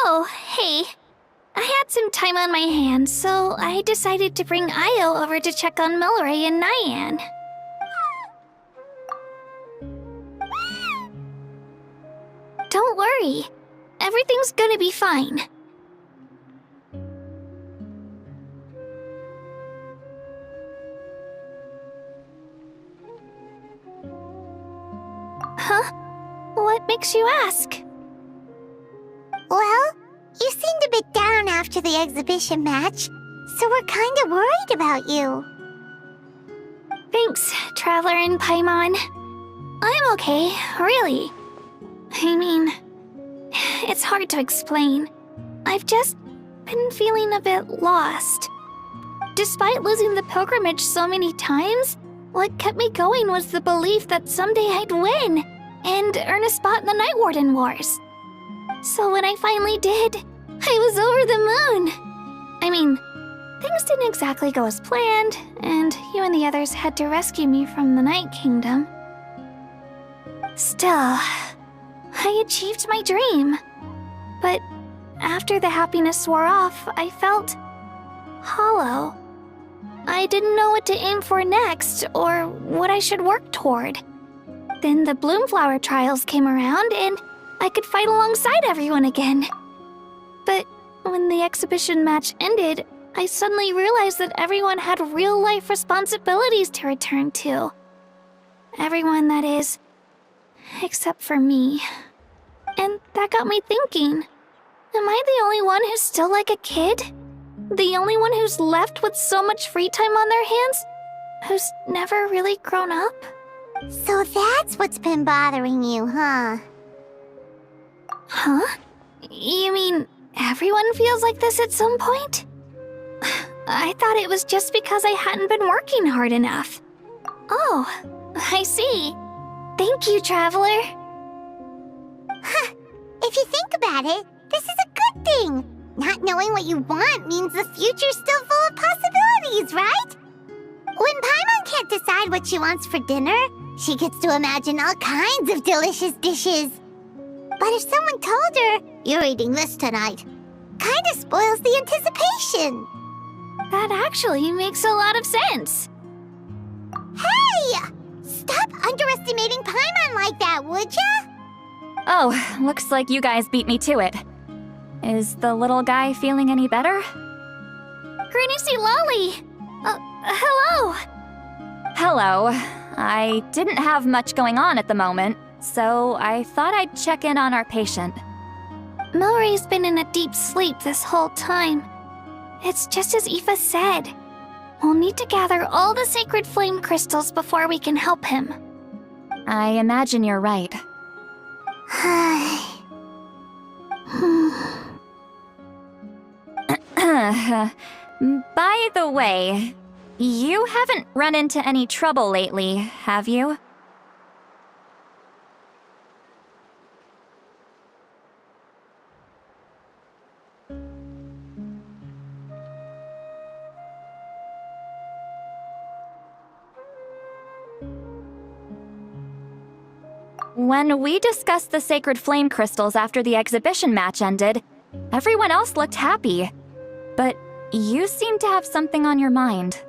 Oh, hey. I had some time on my hands, so I decided to bring Io over to check on Milray and Nyan. Don't worry. Everything's gonna be fine. Huh? What makes you ask? Well, you seemed a bit down after the exhibition match, so we're kinda worried about you. Thanks, Traveler and Paimon. I'm okay, really. I mean, it's hard to explain. I've just been feeling a bit lost. Despite losing the pilgrimage so many times, what kept me going was the belief that someday I'd win and earn a spot in the Night Warden Wars. So when I finally did, I was over the moon. I mean, things didn't exactly go as planned, and you and the others had to rescue me from the Night Kingdom. Still, I achieved my dream. But after the happiness wore off, I felt hollow. I didn't know what to aim for next, or what I should work toward. Then the Bloomflower trials came around, and I could fight alongside everyone again. But when the exhibition match ended, I suddenly realized that everyone had real-life responsibilities to return to. Everyone, that is, except for me. And that got me thinking, am I the only one who's still like a kid? The only one who's left with so much free time on their hands? Who's never really grown up? So that's what's been bothering you, huh? Huh? You mean everyone feels like this at some point? I thought it was just because I hadn't been working hard enough. Oh, I see. Thank you, Traveler. Huh. If you think about it, this is a good thing. Not knowing what you want means the future's still full of possibilities, right? When Paimon can't decide what she wants for dinner, she gets to imagine all kinds of delicious dishes. But if someone told her, "You're eating this tonight," kinda spoils the anticipation. That actually makes a lot of sense. Hey! Stop underestimating Paimon like that, would ya? Oh, looks like you guys beat me to it. Is the little guy feeling any better? Granny C. Lolly! Hello! Hello. I didn't have much going on at the moment, so I thought I'd check in on our patient. Milray's been in a deep sleep this whole time. It's just as Aoife said. We'll need to gather all the sacred flame crystals before we can help him. I imagine you're right. By the way, you haven't run into any trouble lately, have you? When we discussed the sacred flame crystals after the exhibition match ended, everyone else looked happy. But you seem to have something on your mind.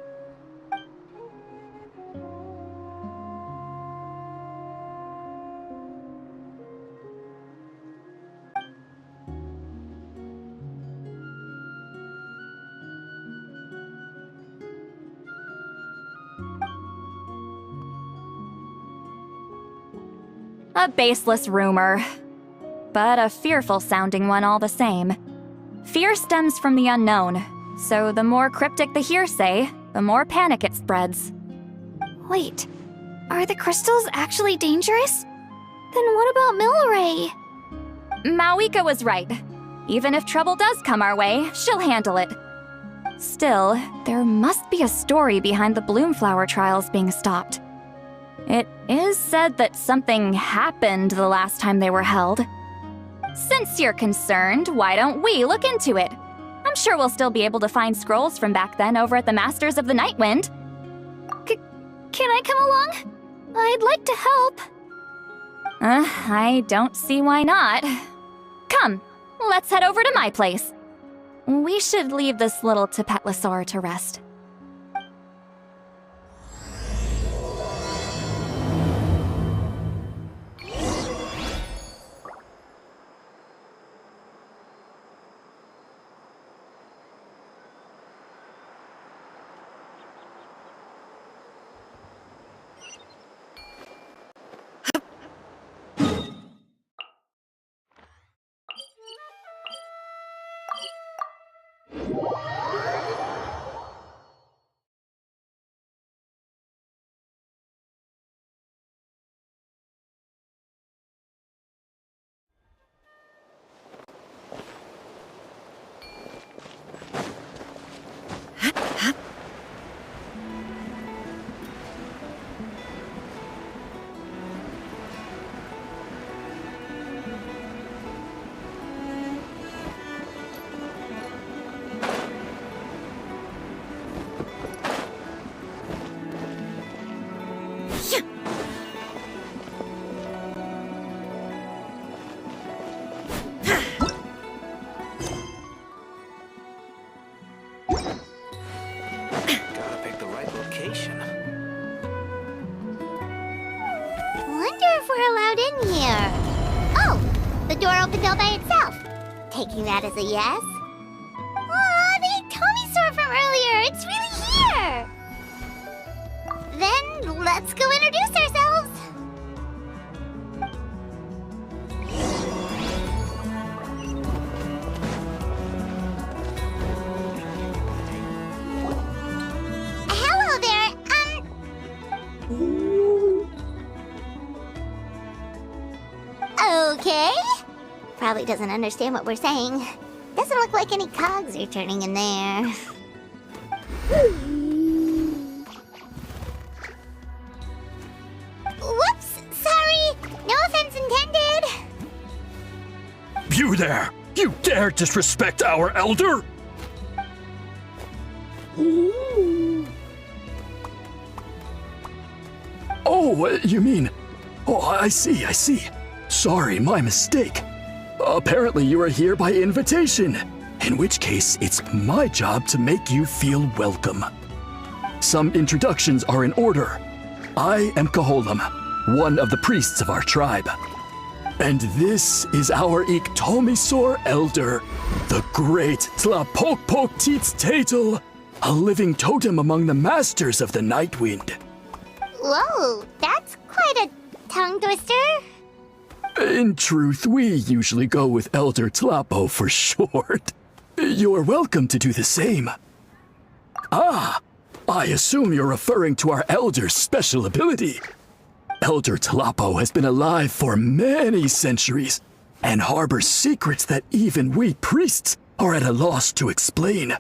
A baseless rumor. but a fearful-sounding one all the same. Fear stems from the unknown, so the more cryptic the hearsay, the more panic it spreads. Wait, are the crystals actually dangerous? Then what about Milray? Mawika was right. Even if trouble does come our way, she'll handle it. Still, there must be a story behind the Bloomflower trials being stopped. It is said that something happened the last time they were held. Since you're concerned, why don't we look into it? I'm sure we'll still be able to find scrolls from back then over at the Masters of the Nightwind. Can I come along? I'd like to help. I don't see why not. Come, let's head over to my place. We should leave this little Tapetlosaur to rest. Gotta pick the right location. Wonder if we're allowed in here. Oh, the door opened all by itself. Taking that as a yes. Aw, the Tommysaur from earlier. It's really here. Then let's go introduce ourselves. Hello there. Okay. Probably doesn't understand what we're saying. Doesn't look like any cogs are turning in there. Whoops! Sorry! No offense intended! You there! You dare disrespect our elder? Oh, you mean... Oh, I see. Sorry, my mistake. Apparently you are here by invitation, in which case it's my job to make you feel welcome. Some introductions are in order. I am Kaholam, one of the priests of our tribe. And this is our Iktomisaur elder, the great Tlapokpokteets a living totem among the masters of the Nightwind. Whoa, that's quite a tongue twister. In truth, we usually go with Elder Tlapo for short. You're welcome to do the same. Ah, I assume you're referring to our elder's special ability. Elder Tlapo has been alive for many centuries and harbors secrets that even we priests are at a loss to explain.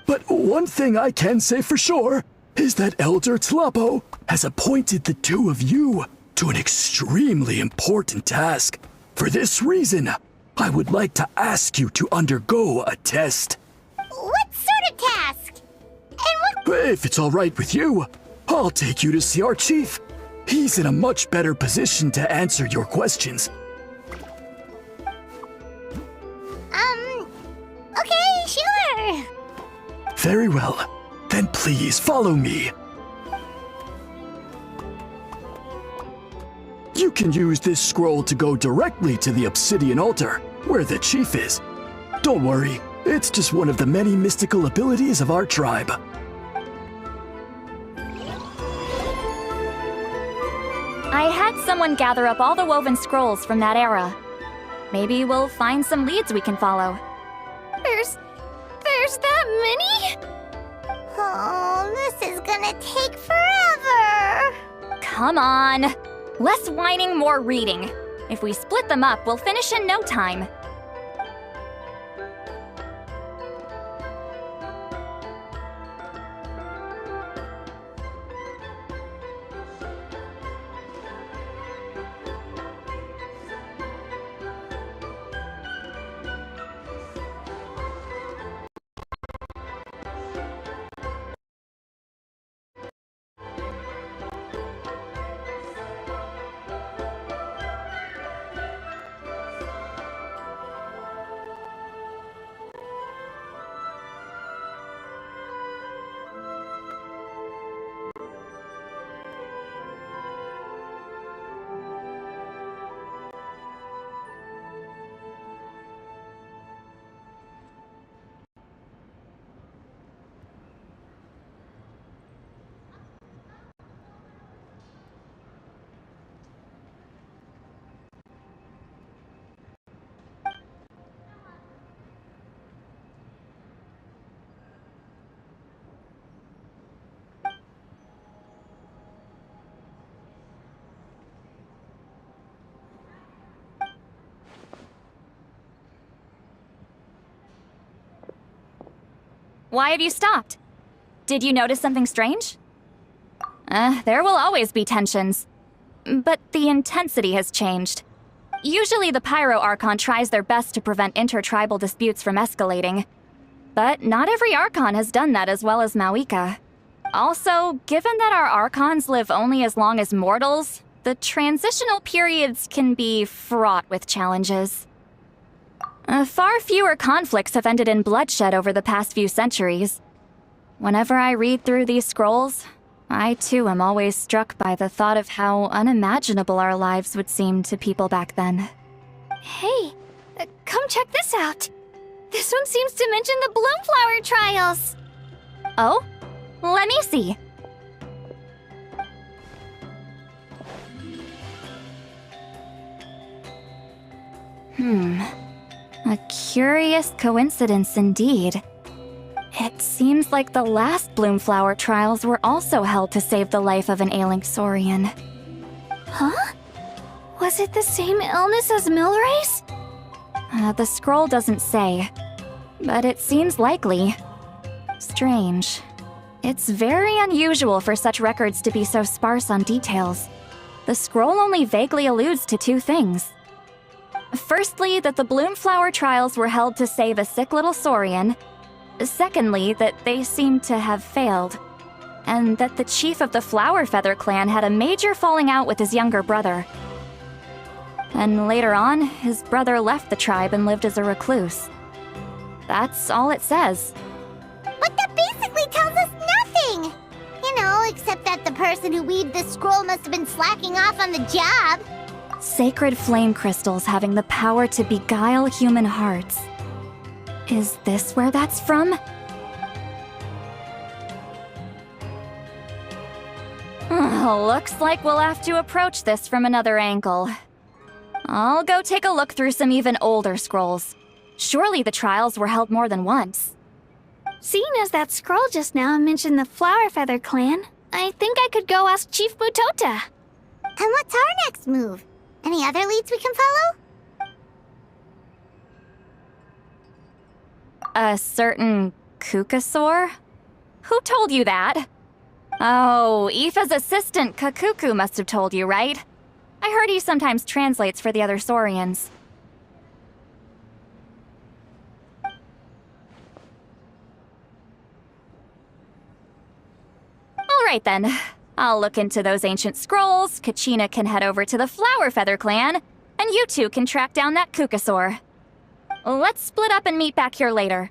But one thing I can say for sure is that Elder Tlapo has appointed the two of you to an extremely important task. For this reason, I would like to ask you to undergo a test. What sort of task? And what... If it's all right with you, I'll take you to see our chief. He's in a much better position to answer your questions. Okay, sure. Very well. Then please follow me. You can use this scroll to go directly to the obsidian altar, where the chief is. Don't worry, it's just one of the many mystical abilities of our tribe. I had someone gather up all the woven scrolls from that era. Maybe we'll find some leads we can follow. There's that many? Oh, this is gonna take forever. Come on! Less whining, more reading. If we split them up, we'll finish in no time. Why have you stopped? Did you notice something strange? There will always be tensions. But the intensity has changed. Usually the Pyro Archon tries their best to prevent intertribal disputes from escalating. But not every Archon has done that as well as Mawika. Also, given that our Archons live only as long as mortals, the transitional periods can be fraught with challenges. Far fewer conflicts have ended in bloodshed over the past few centuries. Whenever I read through these scrolls, I too am always struck by the thought of how unimaginable our lives would seem to people back then. Hey, come check this out. This one seems to mention the Bloomflower trials. Oh? Let me see. A curious coincidence indeed. It seems like the last Bloomflower trials were also held to save the life of an ailing Saurian. Huh? Was it the same illness as Milray's? The scroll doesn't say, but it seems likely. Strange. It's very unusual for such records to be so sparse on details. The scroll only vaguely alludes to two things. Firstly, that the Bloomflower trials were held to save a sick little Saurian. Secondly, that they seemed to have failed. And that the chief of the Flower Feather clan had a major falling out with his younger brother. And later on, his brother left the tribe and lived as a recluse. That's all it says. But that basically tells us nothing! You know, except that the person who weaved this scroll must have been slacking off on the job. Sacred flame crystals having the power to beguile human hearts. Is this where that's from? Looks like we'll have to approach this from another angle. I'll go take a look through some even older scrolls. Surely the trials were held more than once. Seeing as that scroll just now mentioned the Flower Feather clan, I think I could go ask Chief Butota. And what's our next move? Any other leads we can follow? A certain Kukasaur? Who told you that? Oh, Aoife's assistant Kakuku must have told you, right? I heard he sometimes translates for the other Saurians. Alright then. I'll look into those ancient scrolls, Kachina can head over to the Flower Feather clan, and you two can track down that Kukasaur. Let's split up and meet back here later.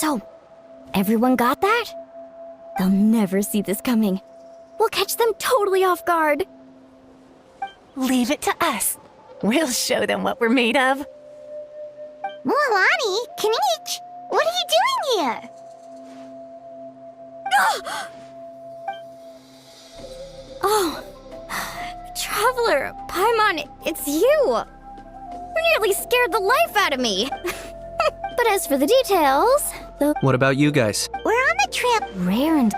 So, everyone got that? They'll never see this coming. We'll catch them totally off guard. Leave it to us. We'll show them what we're made of. Mualani, Kinich, what are you doing here? Oh, Traveler, Paimon, it's you. You nearly scared the life out of me. But as for the details, What about you guys? We're on a trip. rare and...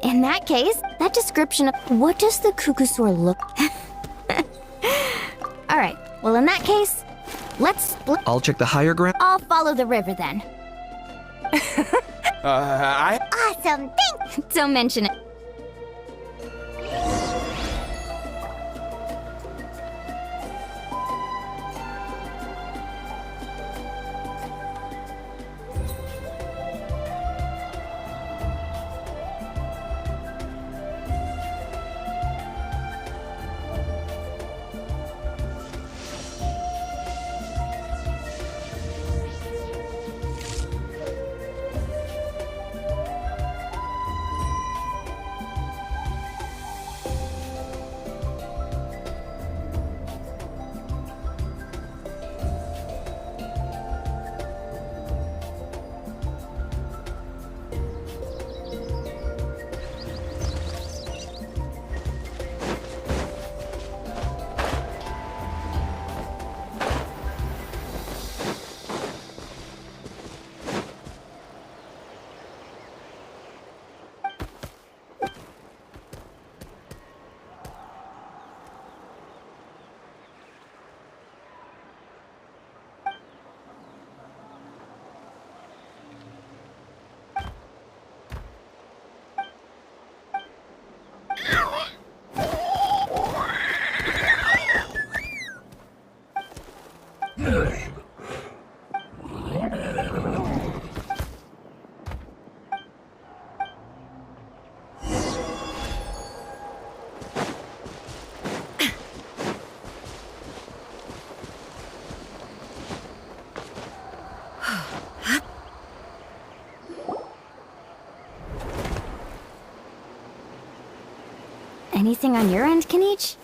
In that case, that description of... What does the Kukusaur look... Alright, well in that case, let's split... I'll check the higher ground. I'll follow the river then. Awesome, thanks. Don't mention it. Anything on your end, Kinich?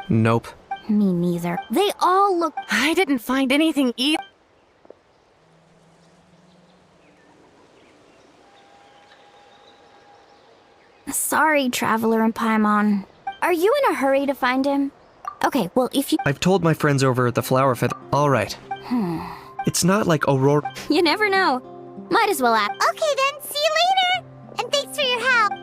Nope. Me neither. They all look... I didn't find anything either. Sorry, Traveler and Paimon. Are you in a hurry to find him? Okay, well, if you... I've told my friends over at the Flower Feather. All right. It's not like Aurora. You never know. Might as well ask. Okay then, see you later. And thanks for your help.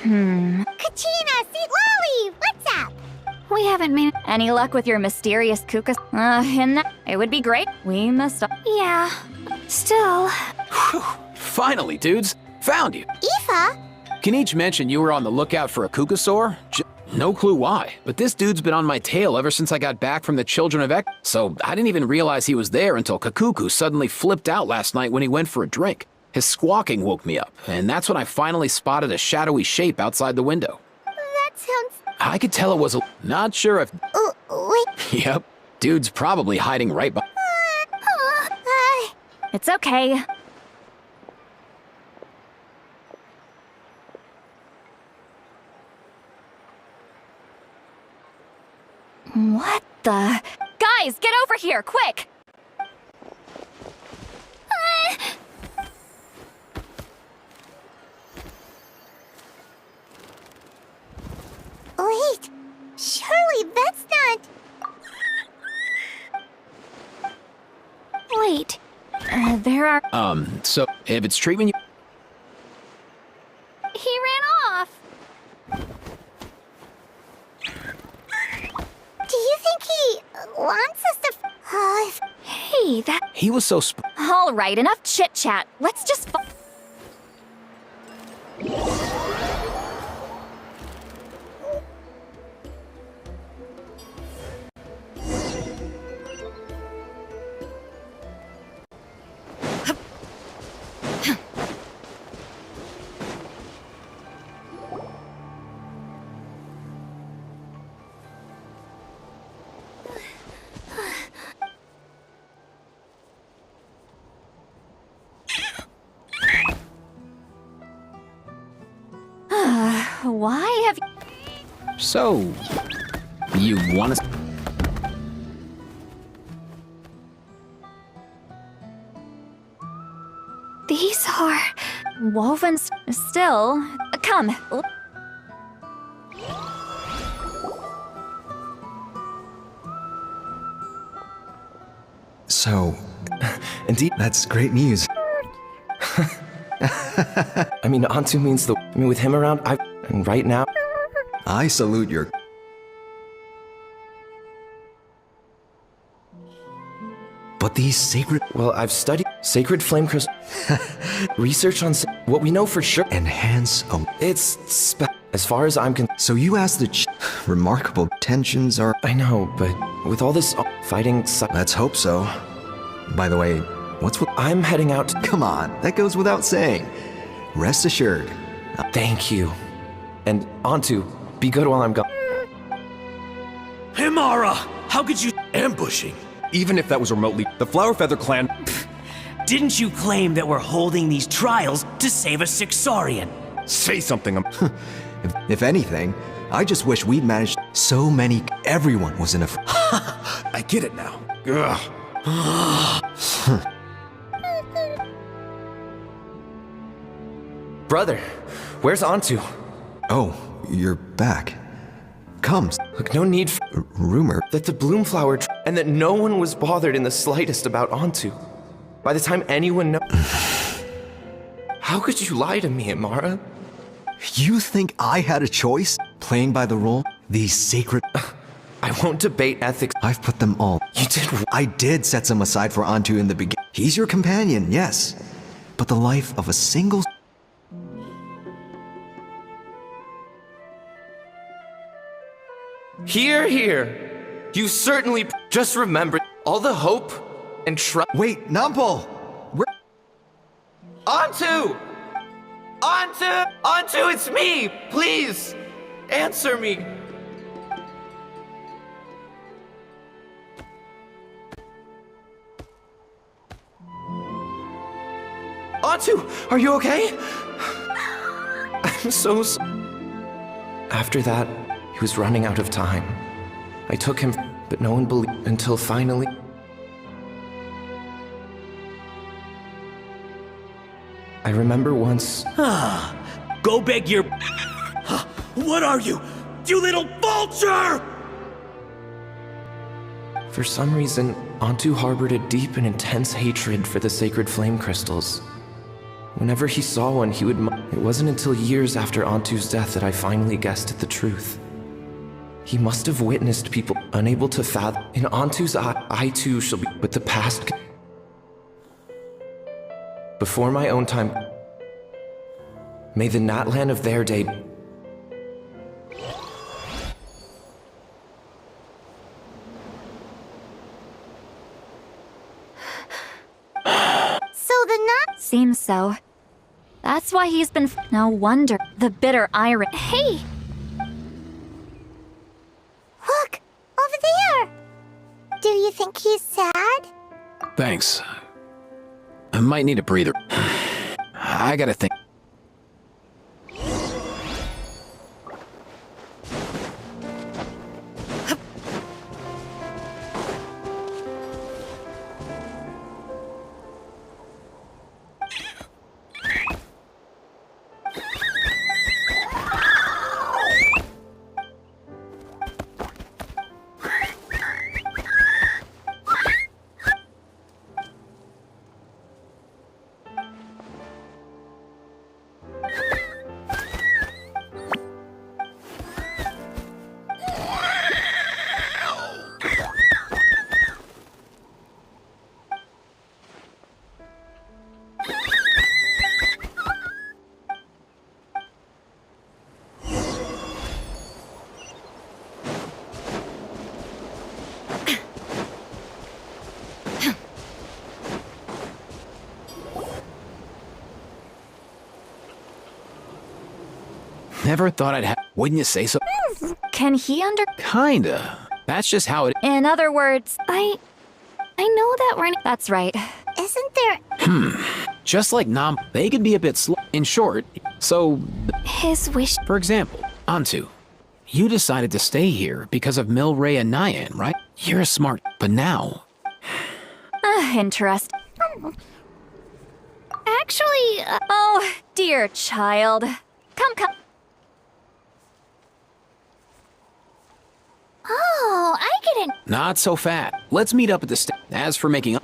Kachina, Lolly, what's up? We haven't made. Any luck with your mysterious Kukas? In that, it would be great. We must... Yeah. Still. Finally, dudes. Found you. Aoife? Kinich mentioned you were on the lookout for a Kukusaur. No clue why, but this dude's been on my tail ever since I got back from the Children of Ek, so I didn't even realize he was there until Kakuku suddenly flipped out last night when he went for a drink. His squawking woke me up, and that's when I finally spotted a shadowy shape outside the window. That sounds... I could tell it was a... Not sure if... wait. Yep, dude's probably hiding right by... It's okay. What the... Guys, get over here, quick! Wait, surely that's not... Wait. There are... So, if it's treatment you... He ran off. Do you think he... well, He was so All right, enough chit-chat. Let's just Why have you... So, you want to... These are... woven still? Come. So, indeed, that's great news. I mean, Antu means the... I mean, with him around, and right now... I salute your... But these sacred... Well, I've studied sacred flame crystal... research on what we know for sure... Enhance... It's as far as I'm So you asked the remarkable tensions are... I know, but with all this fighting... Let's hope so. By the way, what's with... I'm heading out to... Come on, that goes without saying. Rest assured. Thank you. And Antu, be good while I'm gone. Himara! How could you... Ambushing? Even if that was remotely, the Flower Feather clan... Didn't you claim that we're holding these trials to save a Sixarian? Say something. If anything, I just wish we'd managed so many... Everyone was in a... I get it now. Ugh. Brother, where's Antu? Oh, you're back. Come. Look, no need for... Rumor? That the Bloomflower... and that no one was bothered in the slightest about Antu. By the time anyone knows... How could you lie to me, Amara? You think I had a choice? Playing by the rule? These sacred... I won't debate ethics. I've put them all... You did... I did set some aside for Antu in the beginning. He's your companion, yes. But the life of a single... Here, here. You certainly... Just remember, all the hope and trust... Wait, Nampal! Antu! Antu! Antu, it's me! Please! Answer me! Antu, are you okay? I'm so After that, he was running out of time. I took him, but no one believed until finally... I remember once... Go beg your... What are you? You little vulture! For some reason, Antu harbored a deep and intense hatred for the sacred flame crystals. Whenever he saw one, he would... It wasn't until years after Antu's death that I finally guessed at the truth. He must have witnessed people unable to fathom. In Antu's eye, I too shall be... But the past... Before my own time... May the Natlan of their day... So the Nat... Seems so. That's why he's been... No wonder. The bitter irony. Hey! Look! Over there! Do you think he's sad? Thanks. I might need a breather. I gotta think. Never thought I'd have. Wouldn't you say so? Can he Kinda. That's just how it. In other words, I know that we're. that's right. Isn't there... Just like Nam, they could be a bit slow. In short, so. His wish. For example, Antu, you decided to stay here because of Milray and Nyan, right? You're a smart. But now. Interest. Actually, Oh, dear child. Come. oh, I get it. Not so fast. Let's meet up at the As for making up.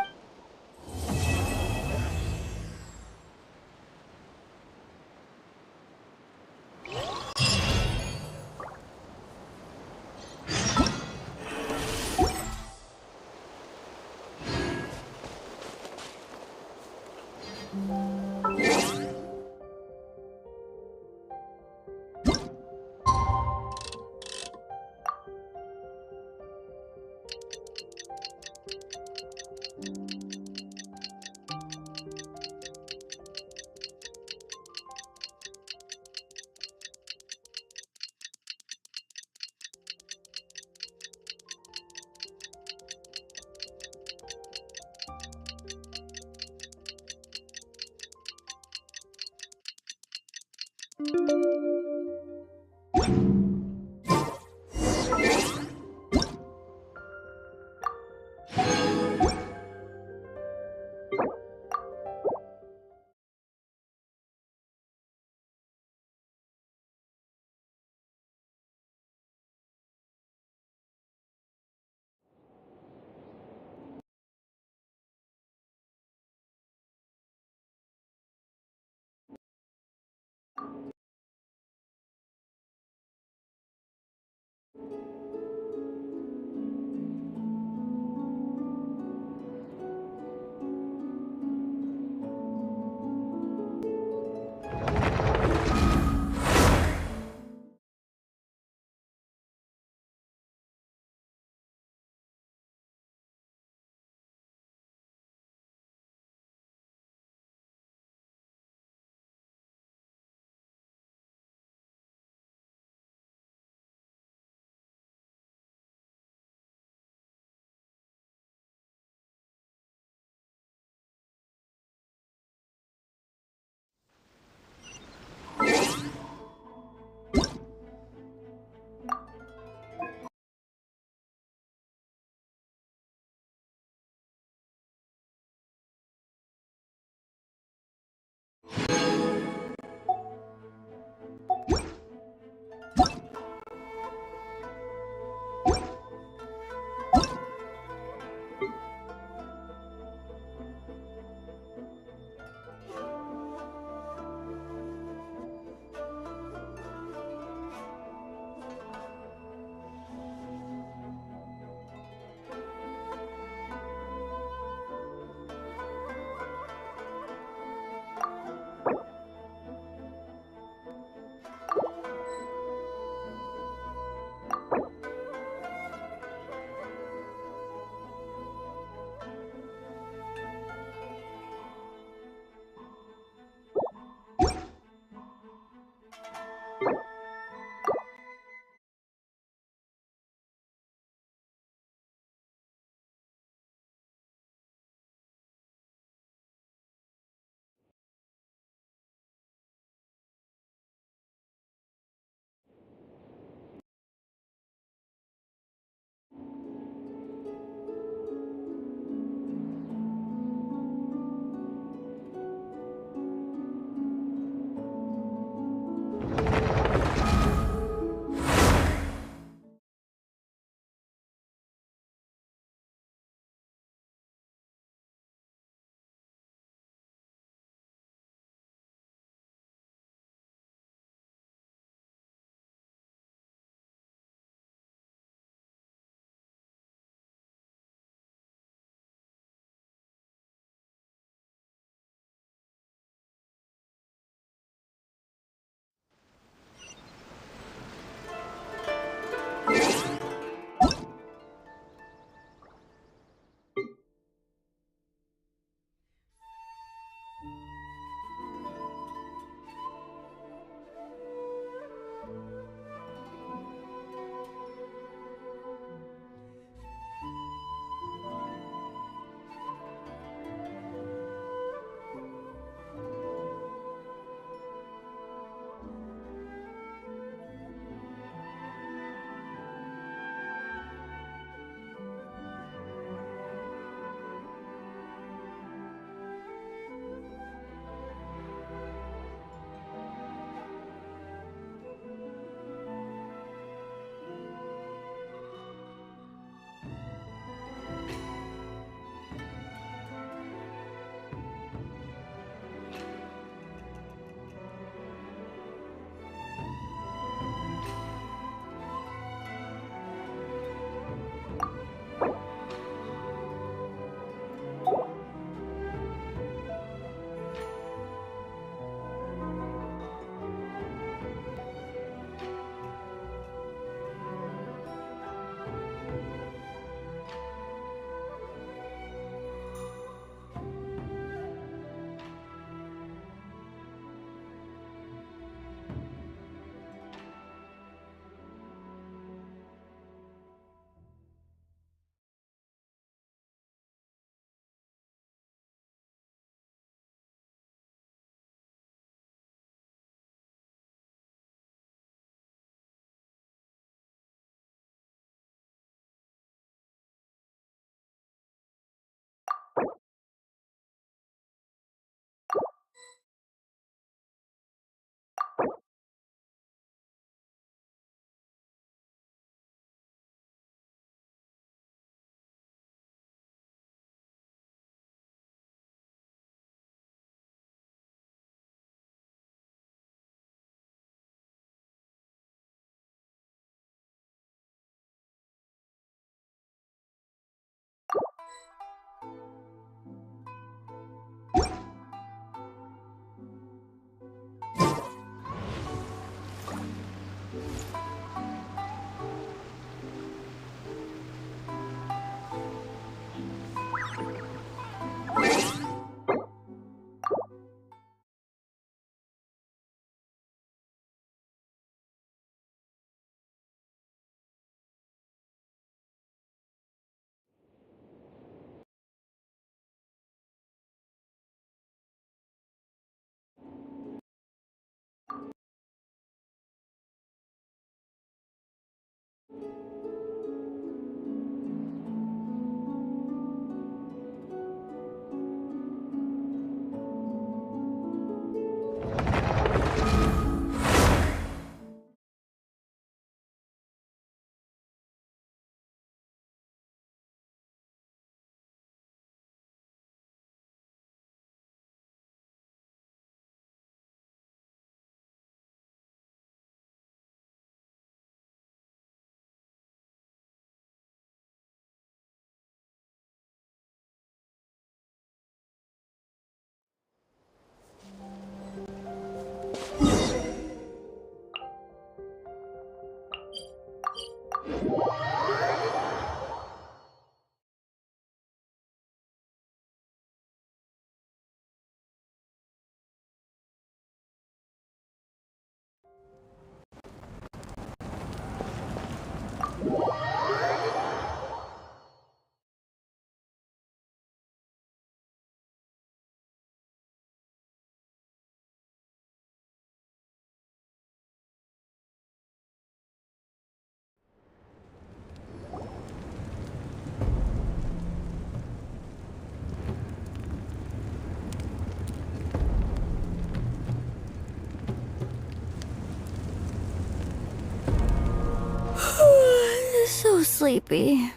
So sleepy.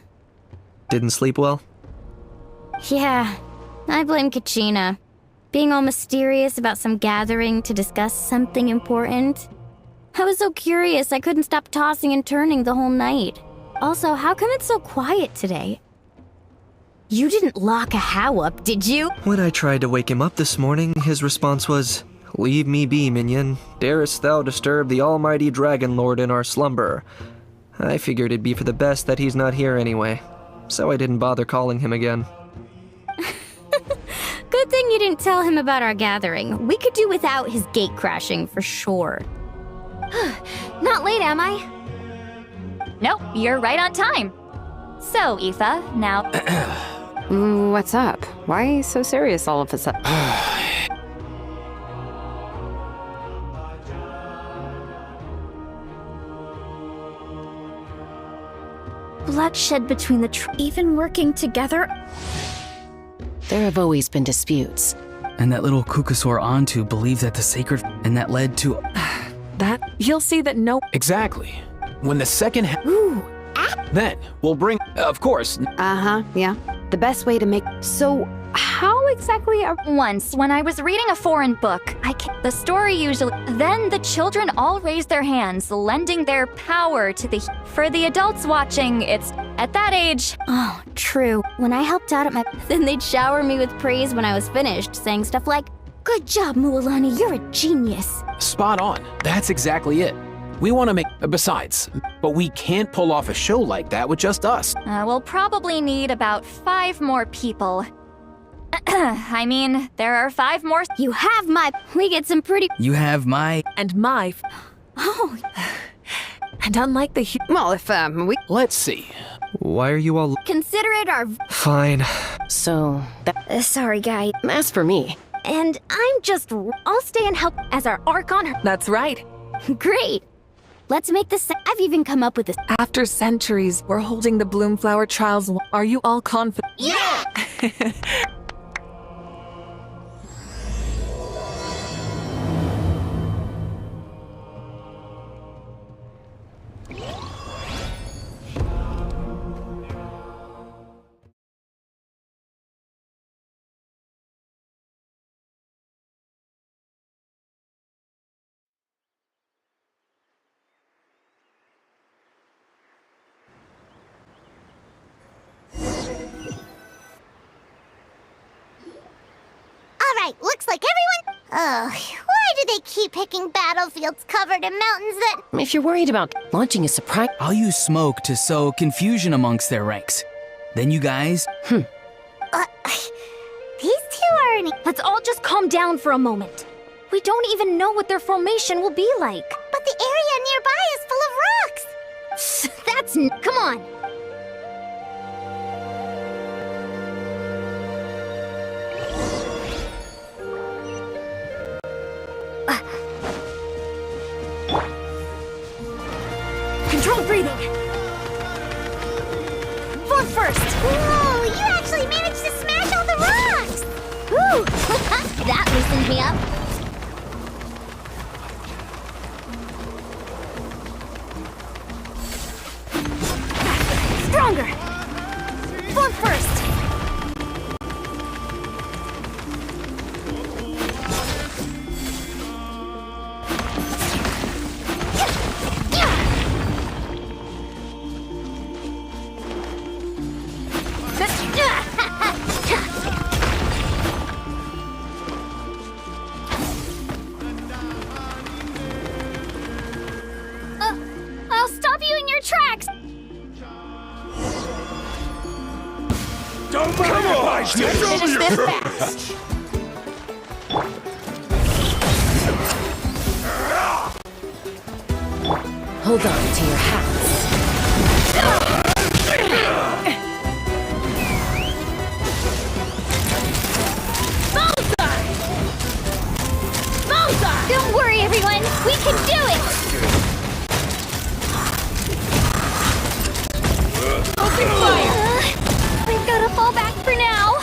Didn't sleep well? Yeah, I blame Kachina. Being all mysterious about some gathering to discuss something important. I was so curious I couldn't stop tossing and turning the whole night. Also, how come it's so quiet today? You didn't lock a How up, did you? When I tried to wake him up this morning, his response was, "Leave me be, minion. Darest thou disturb the almighty Dragon Lord in our slumber?" I figured it'd be for the best that he's not here anyway, so I didn't bother calling him again. Good thing you didn't tell him about our gathering. We could do without his gate crashing for sure. Not late, am I? Nope, you're right on time. So, Aoife, now... What's up? Why so serious all of a sudden? Bloodshed between the even working together? There have always been disputes. And that little Kukusaur Antu believed that the sacred... And that led to... That... You'll see that no... Exactly. When the second then we'll bring... Of course. Uh-huh, yeah. The best way to make... So, how exactly are... Once, when I was reading a foreign book, the story usually... Then the children all raise their hands, lending their power to the... For the adults watching, it's... At that age... Oh, true. When I helped out at my... Then they'd shower me with praise when I was finished, saying stuff like, "Good job, Mualani, you're a genius." Spot on. That's exactly it. We want to make... Besides, but we can't pull off a show like that with just us. We'll probably need about 5 more people. I mean, there are 5 more... You have my... We get some pretty... You have my... And my... Oh. And unlike the... Well, if, we... Let's see. Why are you all... Consider it our... Fine. So, sorry, guy. as for me... And I'm just... I'll stay and help as our Archon. That's right. Great. Let's make this... I've even come up with this... After centuries, we're holding the Bloomflower Trials. Are you all confident? Yeah! Alright, looks like everyone... Ugh, why do they keep picking battlefields covered in mountains that... If you're worried about launching a surprise... I'll use smoke to sow confusion amongst their ranks. Then you guys... These two aren't... Let's all just calm down for a moment. We don't even know what their formation will be like. But the area nearby is full of rocks! That's... Come on! Controlled breathing! Let's finish this fast. Hold on to your hats. Don't worry, everyone. We can do it. Open fire! We've got to fall back for now.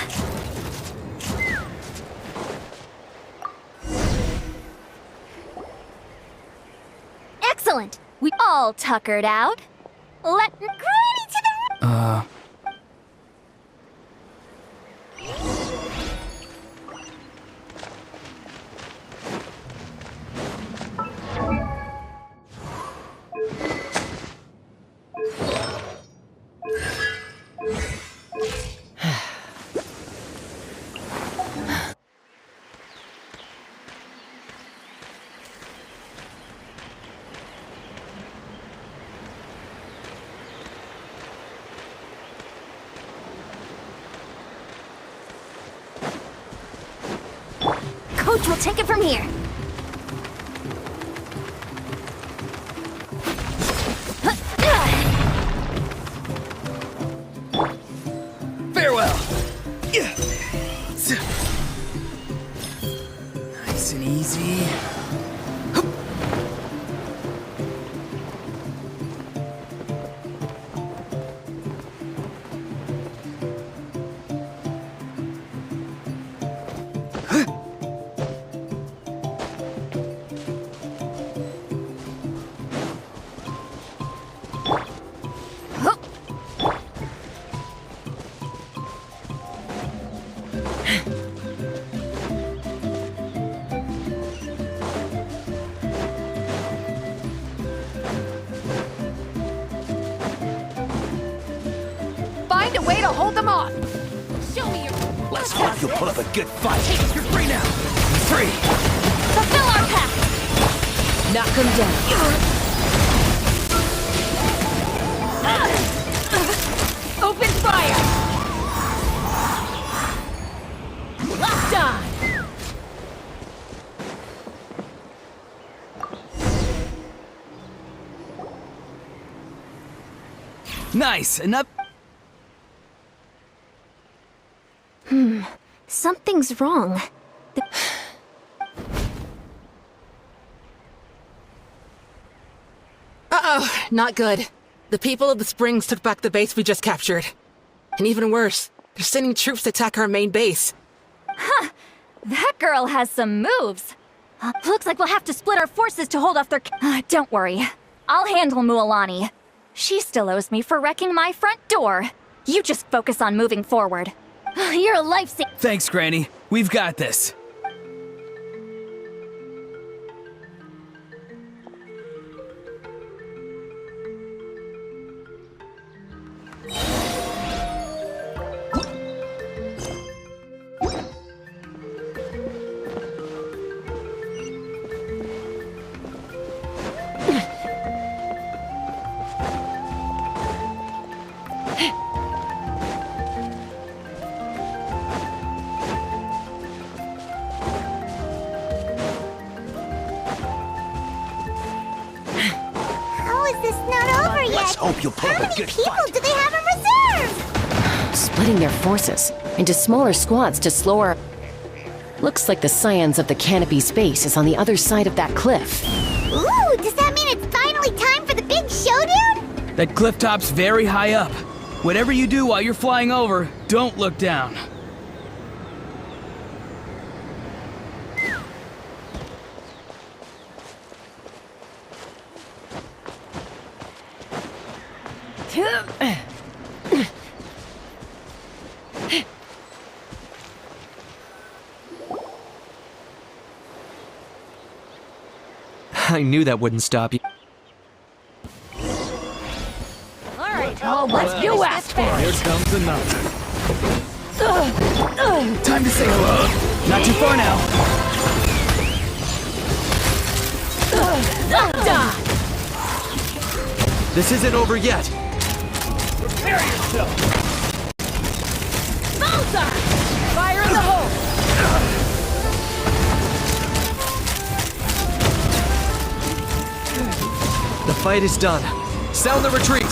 Excellent. We all tuckered out. Let Granny to the... Coach will take it from here. Farewell. Nice and easy. Find a way to hold them off. Show me your... Let's hope you'll put up a good fight. You're free now. Free. Fulfill our pact. Knock them down. Open fire! Locked on! Nice. Enough. Something's wrong. Uh-oh, not good. The people of the Springs took back the base we just captured. And even worse, they're sending troops to attack our main base. That girl has some moves. Looks like we'll have to split our forces to hold off their... don't worry. I'll handle Mualani. She still owes me for wrecking my front door. You just focus on moving forward. You're a lifesaver. Thanks, Granny. We've got this. How is this not over yet? Let's hope you'll put How up a many good people fight. do they have in reserve? Splitting their forces into smaller squads to slow our... Looks like the Scions of the Canopy's base is on the other side of that cliff. Ooh, does that mean it's finally time for the big showdown? That cliff top's very high up. Whatever you do while you're flying over, don't look down. I knew that wouldn't stop you. Oh, what you asked for! Here comes another. Time to say hello. Not too far now. Locked on! This isn't over yet. Prepare yourself. Bullseye! Fire in the hole! The fight is done. Sound the retreat!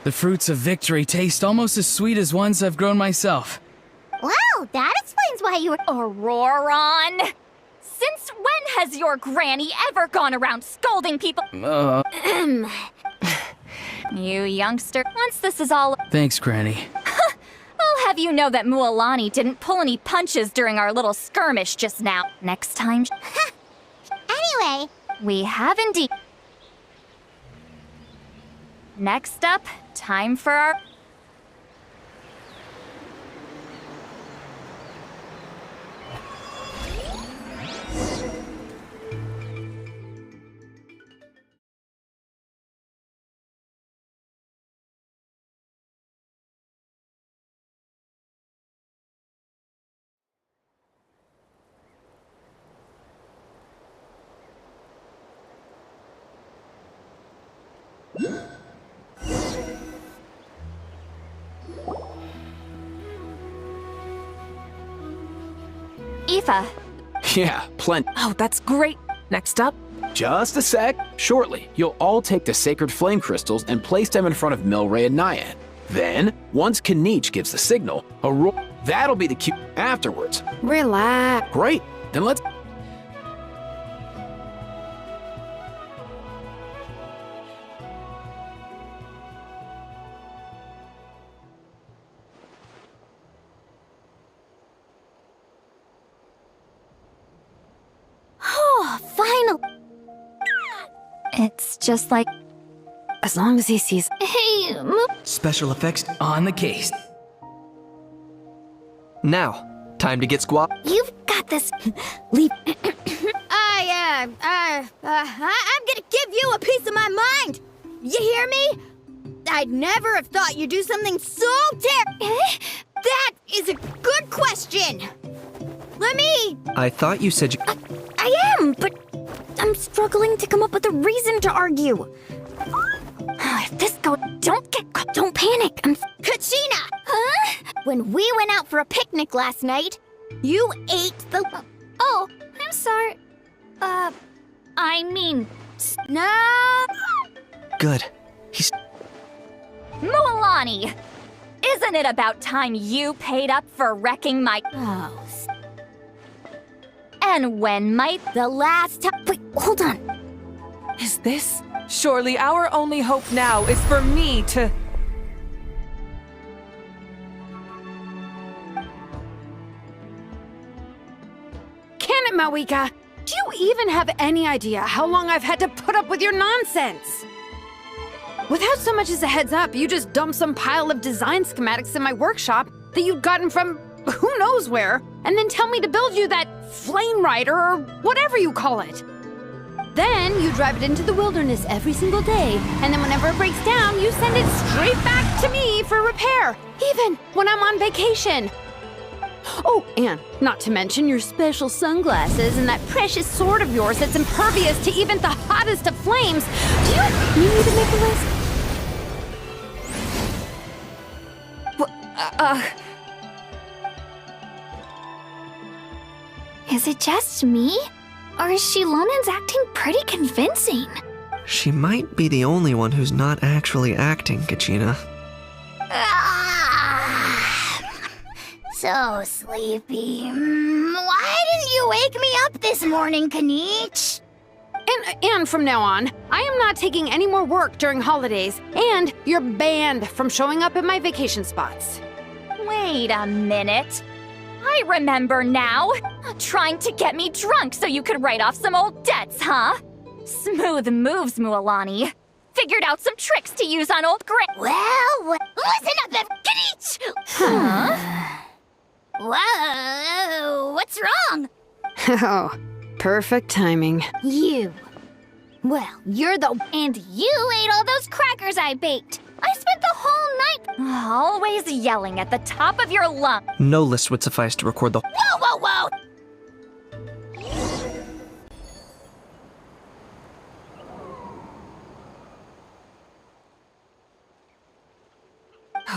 The fruits of victory taste almost as sweet as ones I've grown myself. Well, that explains why you were... Auroron! Since when has your granny ever gone around scolding people? You youngster, once this is all... Thanks, Granny. I'll have you know that Mualani didn't pull any punches during our little skirmish just now. Next time... Anyway... We have indeed... Next up, time for our... Aoife. Yeah, plenty. Oh, that's great. Next up? Just a sec. Shortly, you'll all take the sacred flame crystals and place them in front of Milray and Nyan. Then, once Kanich gives the signal, that'll be the cue afterwards. Relax. Great. Then let's... Oh, finally! It's just like... As long as he sees... Hey, Special effects On the case. now. Time to get squat. You've got this. Leave... I'm gonna give you a piece of my mind! You hear me? I'd never have thought you'd do something so That is a good question! Let me... I thought you said you... I am, but I'm struggling to come up with a reason to argue. If this goes... Don't panic. Kachina! Huh? When we went out for a picnic last night, you ate the... oh, I'm sorry. I mean... No! Good. He's... Mualani! Isn't it about time you paid up for wrecking my... Oh, And when might... the last time... Wait, hold on. Is this? Surely our only hope now is for me to... Can it, Mawika? Do you even have any idea how long I've had to put up with your nonsense? Without so much as a heads up, you just dumped some pile of design schematics in my workshop that you'd gotten from who knows where, and then tell me to build you that flame rider or whatever you call it. Then you drive it into the wilderness every single day, and then whenever it breaks down, you send it straight back to me for repair, even when I'm on vacation. Oh, and not to mention your special sunglasses and that precious sword of yours that's impervious to even the hottest of flames. Do you need me to make a list? Is it just me? Or is Shilonen's acting pretty convincing? She might be the only one who's not actually acting, Kachina. So sleepy. Why didn't you wake me up this morning, Kanich? And from now on, I am not taking any more work during holidays, and you're banned from showing up at my vacation spots. Wait a minute. I remember now. Trying to get me drunk so you could write off some old debts, huh? Smooth moves, Mualani. Figured out some tricks to use on old Well, listen up, Kanich! Huh? Whoa, what's wrong? Oh, perfect timing. You. Well, you're the... And you ate all those crackers I baked. I spent the whole night... Always yelling at the top of your lungs. No list would suffice to record the... Whoa!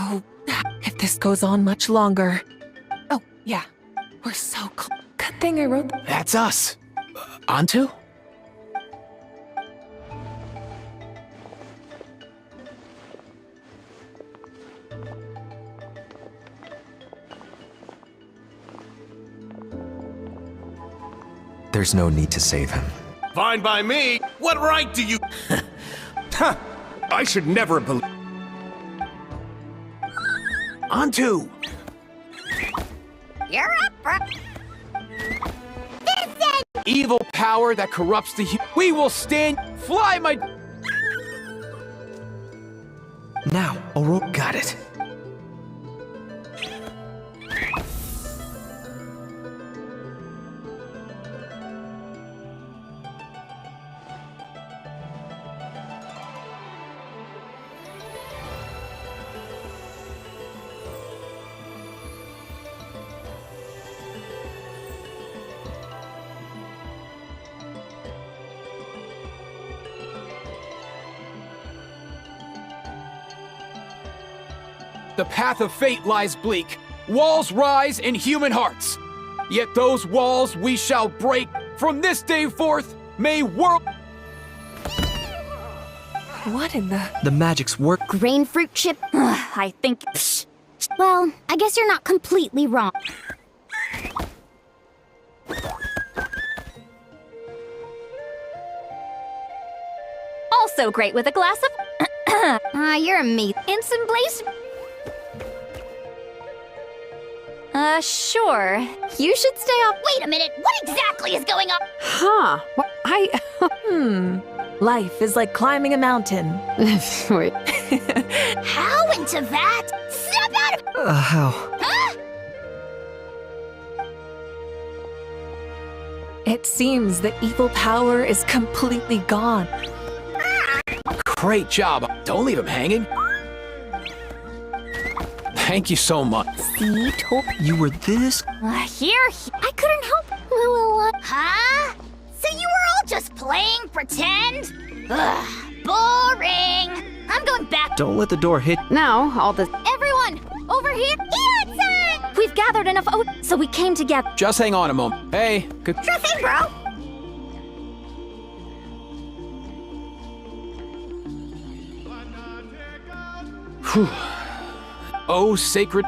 Oh, if this goes on much longer. Oh, yeah. We're so close. Good thing I wrote that. That's us. Antu? There's no need to save him. Fine by me. What right do you... Huh. I should never believe... Antu! You're up, bro. Evil power that corrupts the we will stand. Fly, my. Now, Aurora got it. The path of fate lies bleak. Walls rise in human hearts. Yet those walls we shall break. From this day forth, may world. What in the... The magic's work. Grain fruit chip. I think. Well, I guess you're not completely wrong. Also great with a glass of. You're amazing. Instant blaze. Sure. You should stay off. Wait a minute, what exactly is going on? Huh. Life is like climbing a mountain. Wait. How into that? Snap out of... How? Huh? It seems the evil power is completely gone. Great job. Don't leave him hanging. Thank you so much. See, You were this? Here. I couldn't help... Huh? So you were all just playing pretend? Ugh, boring. I'm going back. Don't let the door hit. Now, all the... Everyone, over here. Ian-san! We've gathered enough so we came together. Just hang on a moment. Hey, good. Sure thing, bro. Whew. Oh, sacred.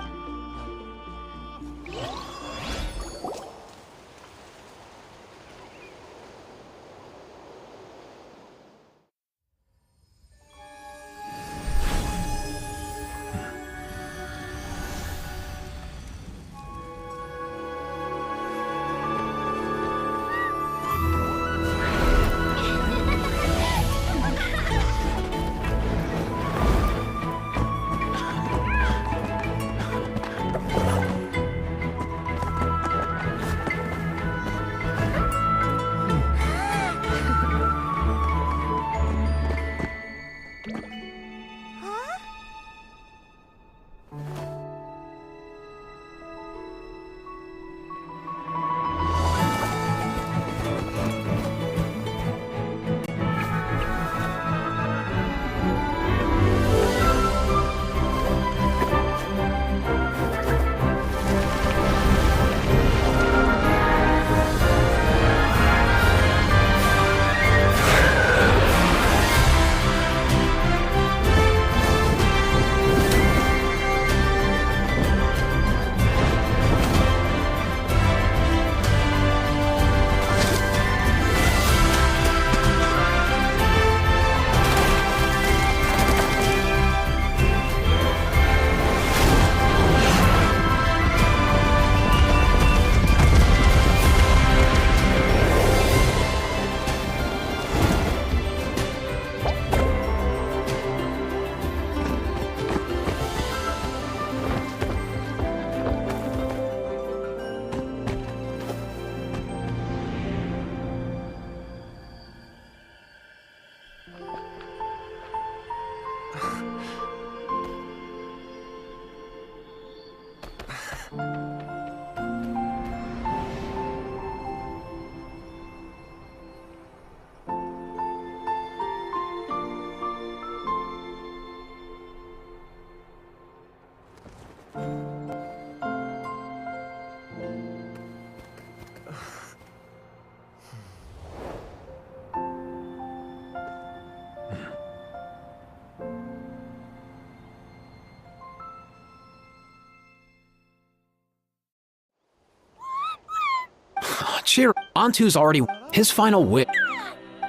Cheer. Antu's already his final whip.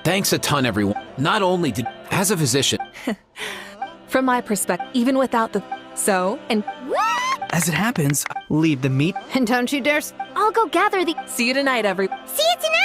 Thanks a ton, everyone. Not only did, as a physician, From my perspective, even without the and As it happens, Leave the meat. And don't you dare. I'll go gather the. see you tonight, everyone. See you tonight!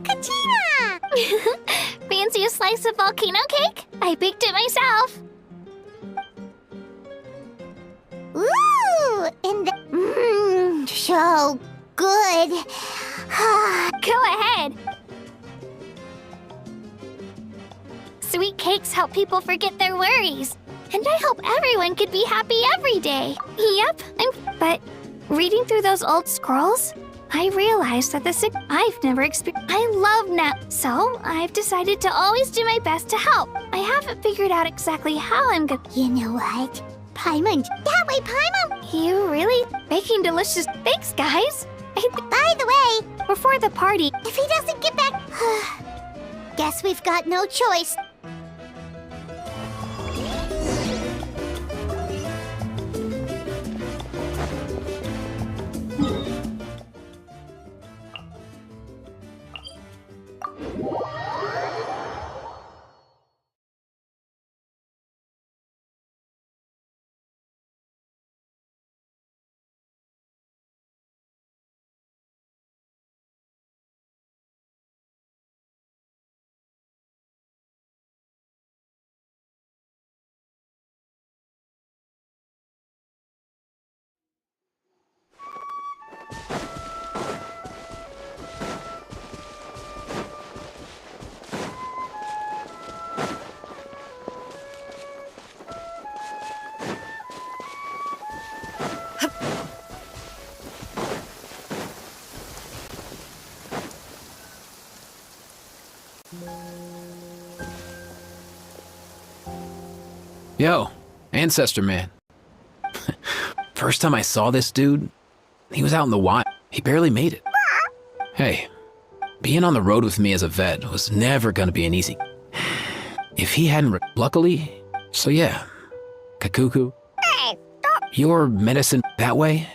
Katina! Fancy a slice of volcano cake? I baked it myself. Ooh! And so good. Go ahead. Sweet cakes help people forget their worries. And I hope everyone could be happy every day. Yep, but reading through those old scrolls, I realized that I've never experienced. I love Nap, so I've decided to always do my best to help. I haven't figured out exactly how I'm gonna. You know what? Paimon, that way, Paimon! You really baking delicious. Thanks, guys. By the way, Before the party, if he doesn't get back, guess we've got no choice. Yo, Ancestor Man. First time I saw this dude, he was out in the wild. He barely made it. Hey, being on the road with me as a vet was never gonna be an easy. If he hadn't, luckily, so yeah, Kakuku, your medicine that way?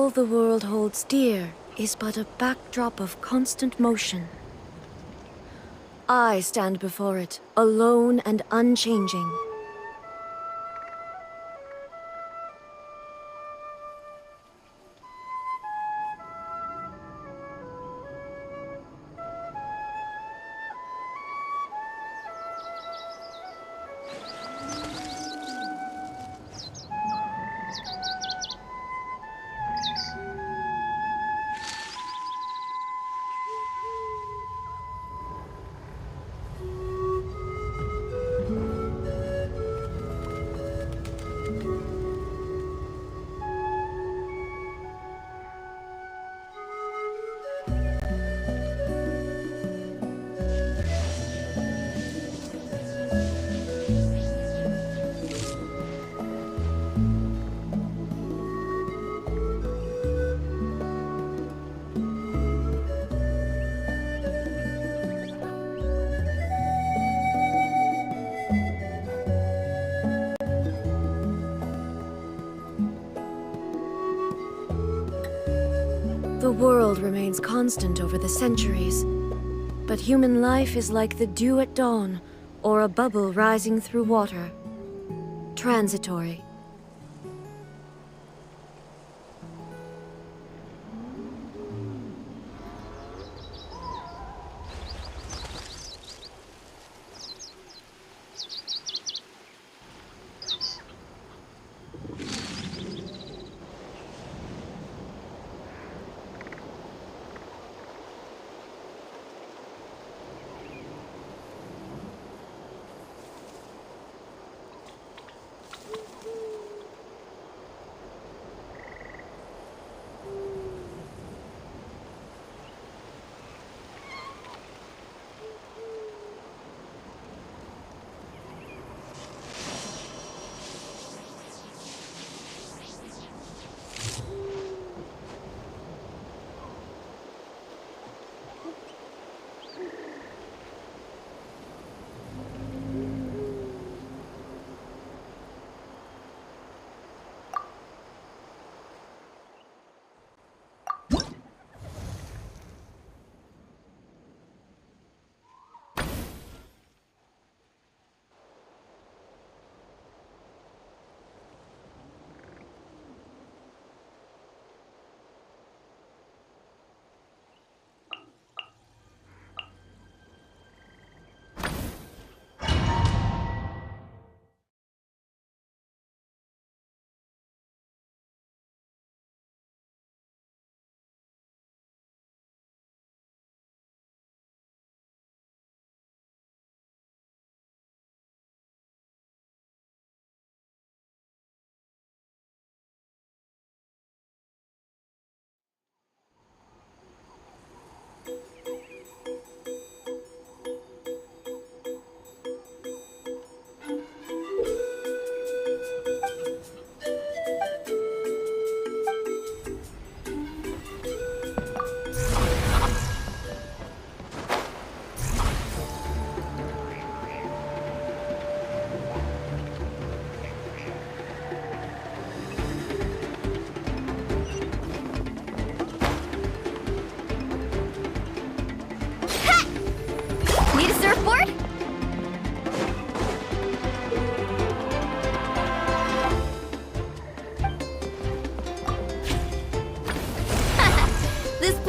All the world holds dear is but a backdrop of constant motion. I stand before it, alone and unchanging. The world remains constant over the centuries, but human life is like the dew at dawn, or a bubble rising through water. Transitory.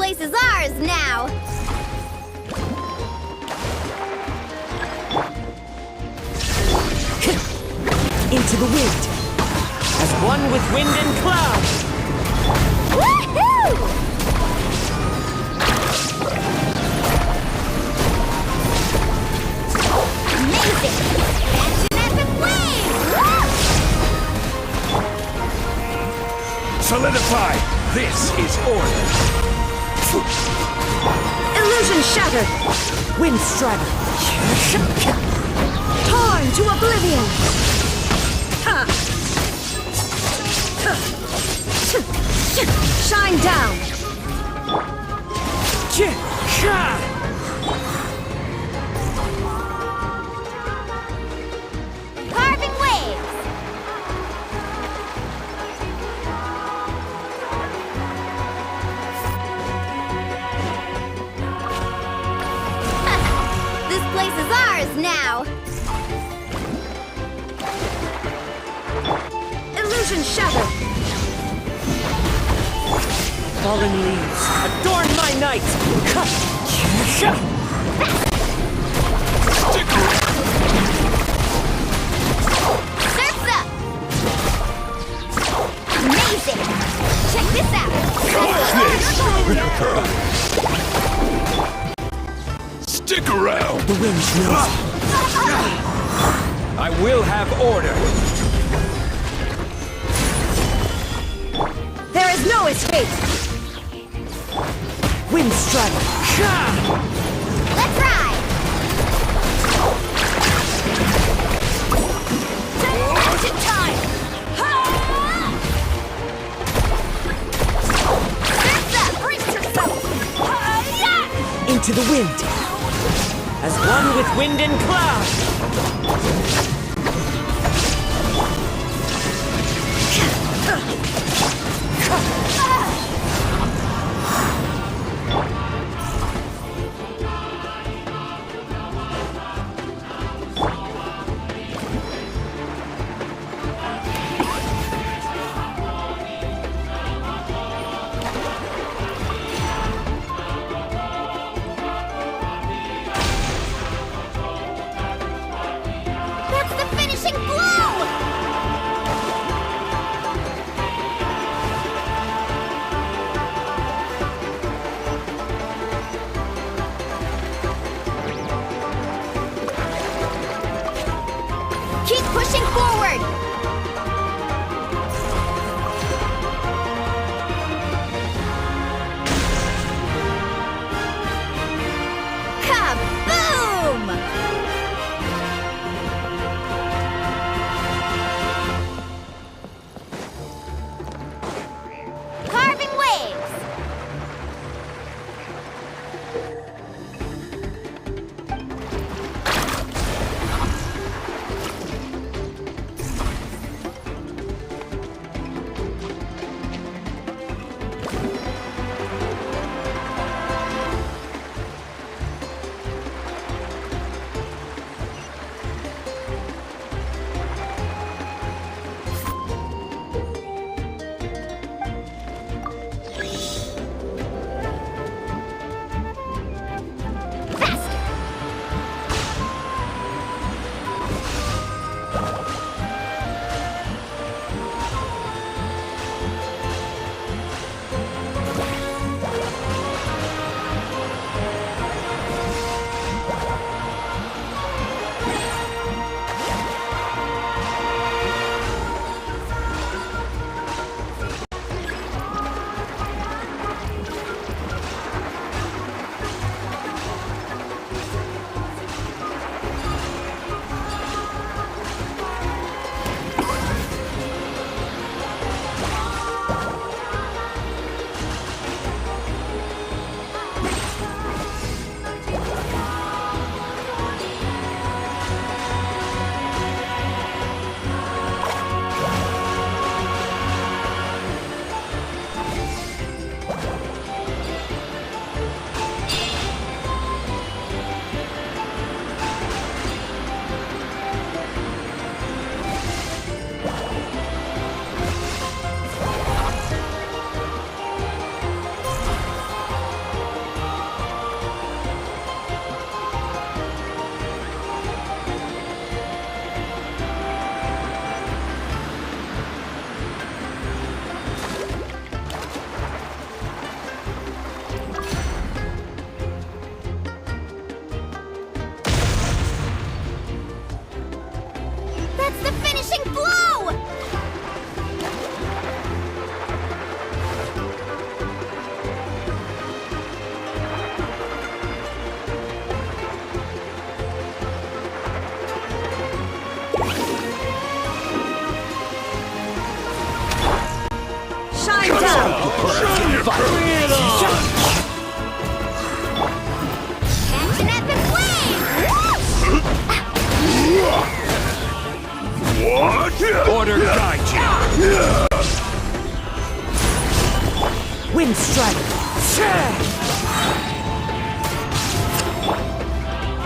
place is ours now! Into the wind! As one with wind and cloud! Woohoo! Amazing! Action at the flame! Solidify! This is order! Illusion shattered! Wind strider! Torn to oblivion! Shine down! Carving waves! This place is ours now! Illusion shattered! Fallen leaves, adorn my night! Surf's up! Amazing! Check this out! Stick around! The wind knows. I will have order! There is no escape! Wind strike! Let's ride! Action time! Surf's up! Brace yourself! Into the wind! As one with wind and cloud! That's the finishing blow! Keep pushing forward! Kaboom! Carving waves! That's the finishing blow! Shine down! Catch an epic wave! What? Order guide you! Wind strike!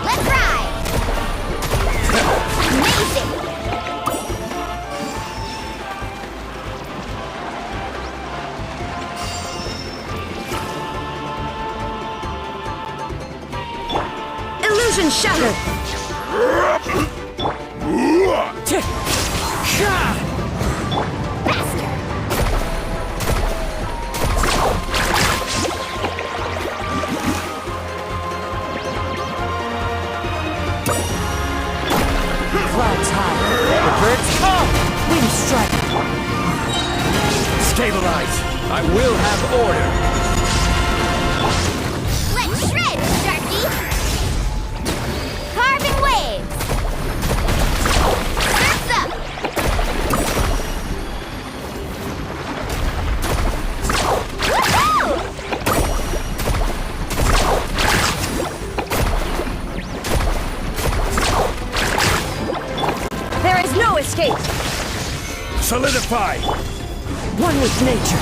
Let's ride! Illusion shattered! Clouds high. The birds come! Wind strike! Stabilize! I will have order! Let's shred, Sharky! Carving waves! Surf's up! Woohoo! There is no escape! Solidify! One with nature!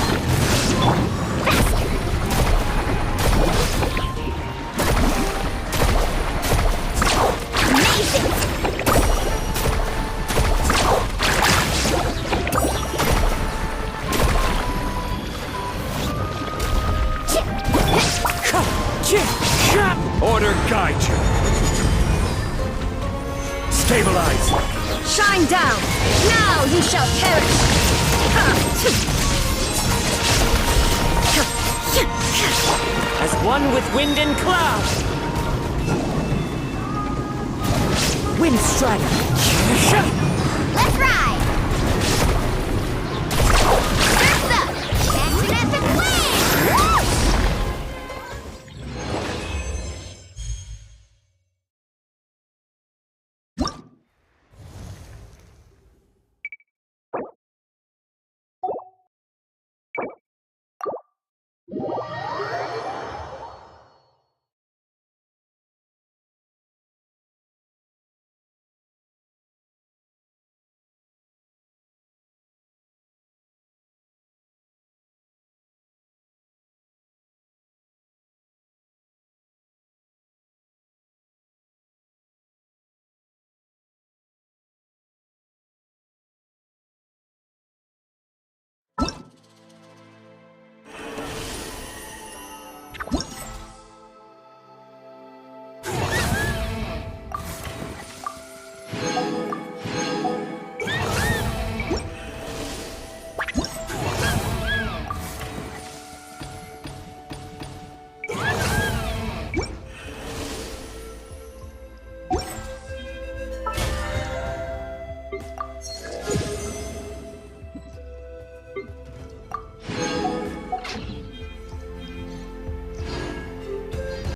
Amazing! Order guide you! Stabilize! Shine down! Now you shall perish! As one with wind and cloud! Wind strike! Let's ride!